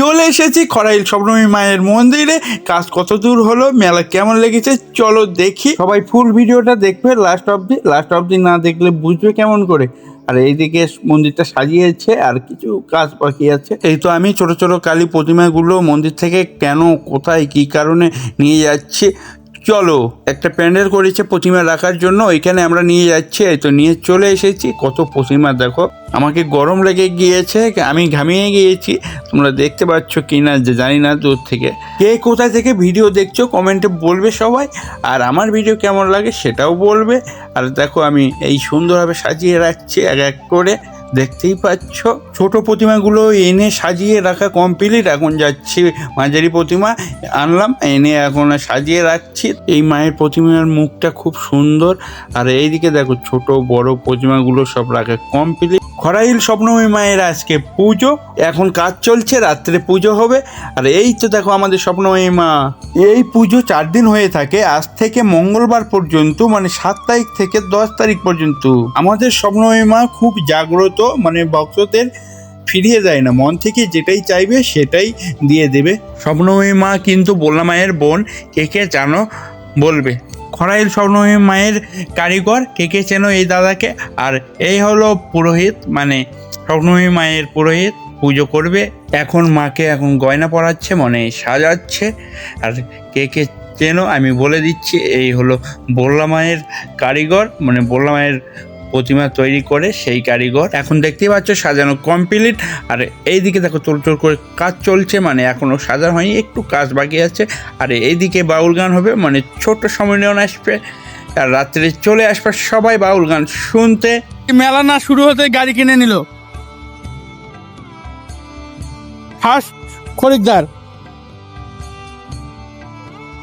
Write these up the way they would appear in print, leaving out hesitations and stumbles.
চলে এসেছি খরাইল স্বপ্নময়ী মায়ের মন্দিরে। কাজ কত দূর হলো, মেলা কেমন লেগেছে চলো দেখি। সবাই ফুল ভিডিওটা দেখবে লাস্ট অবধি না দেখলে বুঝবে কেমন করে। আর এইদিকে মন্দিরটা সাজিয়েছে, আর কিছু কাজ বাকি আছে। এই তো আমি ছোট ছোট কালী প্রতিমাগুলো মন্দির থেকে কেন, কোথায়, কি কারণে নিয়ে যাচ্ছি চলো। একটা প্যান্ডেল করেছে প্রতিমা রাখার জন্য, ওইখানে আমরা নিয়ে যাচ্ছি। এই তো নিয়ে চলে এসেছি। কত প্রতিমা দেখো, আমাকে গরম লেগে গিয়েছে, আমি ঘামিয়ে গিয়েছি। তোমরা দেখতে পাচ্ছ কি না জানি না দূর থেকে। কে কোথায় থেকে ভিডিও দেখছো কমেন্টে বলবে সবাই, আর আমার ভিডিও কেমন লাগে সেটাও বলবে। আর দেখো আমি এই সুন্দরভাবে সাজিয়ে রাখছি এক এক করে, দেখতেই পাচ্ছ। ছোট প্রতিমাগুলো এনে সাজিয়ে রাখা কমপ্লিট। এখন যাচ্ছি মাঝারি প্রতিমা আনলাম, এনে এখন সাজিয়ে রাখছি। এই মায়ের প্রতিমার মুখটা খুব সুন্দর। আর এইদিকে দেখো ছোট বড় প্রতিমাগুলো সব রাখা কমপ্লিট। খরাইল স্বপ্নময়ী মায়ের আজকে পুজো, এখন কাজ চলছে, রাত্রে পুজো হবে। আর এই তো দেখো আমাদের স্বপ্নময়ী মা। এই পুজো 4 দিন হয়ে থাকে, আজ থেকে মঙ্গলবার পর্যন্ত, মানে 7 তারিখ থেকে 10 তারিখ পর্যন্ত। আমাদের স্বপ্নময়ী মা খুব জাগ্রত, মানে ভক্তদের ফিরিয়ে দেয় না, মন থেকে যেটাই চাইবে সেটাই দিয়ে দেবে। স্বপ্নময়ী মা কিন্তু বললা মায়ের বোন। কে কে জানো বলবে। খরাইল স্বপ্নময়ী মায়ের কারিগর, কে কে চেনো এই দাদাকে। আর এই হলো পুরোহিত, মানে স্বপ্নময়ী মায়ের পুরোহিত, পুজো করবে। এখন মাকে এখন গয়না পরাচ্ছে, মানে সাজাচ্ছে। আর কে কে চেনো আমি বলে দিচ্ছি, এই হলো বললা মায়ের কারিগর, মানে বললা মায়ের প্রতিমা তৈরি করে সেই কারিগর। এখন দেখতেই পাচ্ছ সাজানো কমপ্লিট। আর এইদিকে দেখো তোর করে কাজ চলছে, মানে এখনো সাজানো হয়নি, একটু কাজ বাকি আছে। আর এইদিকে বাউল গান হবে, মানে ছোট্ট সম্মেলন আসবে, আর রাত্রে চলে আসবে সবাই বাউল গান শুনতে। মেলা না শুরু হতে গাড়ি কিনে নিল ফার্স্ট খরিদ্দার।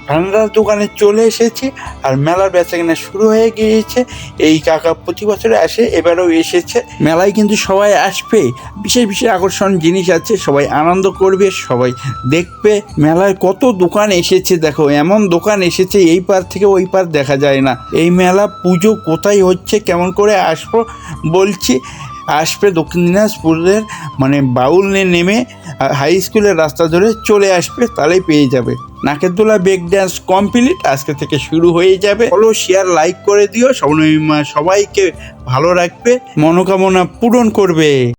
ঠান্ডার দোকানে চলে এসেছি, আর মেলার বেচাকেনা শুরু হয়ে গিয়েছে। এই কাকা প্রতি বছরে আসে, এবারেও এসেছে। মেলায় কিন্তু সবাই আসবে, বিশেষ বিশেষ আকর্ষণ জিনিস আছে, সবাই আনন্দ করবে, সবাই দেখবে। মেলায় কত দোকান এসেছে দেখো, এমন দোকান এসেছে এই পার থেকে ওই পার দেখা যায় না। এই মেলা পুজো কোথায় হচ্ছে, কেমন করে আসবো বলছি। আসবে দক্ষিণ দিনাজপুরের, মানে বাউলে নেমে হাই স্কুলের রাস্তা ধরে চলে আসবে, তাহলেই পেয়ে যাবে। নাকের দোলা ব্রেক ড্যান্স কমপ্লিট, আজকে থেকে শুরু হয়ে যাবে। ফলো শেয়ার লাইক করে দিও। সবাইকে ভালো রাখবে, মনোকামনা পূরণ করবে।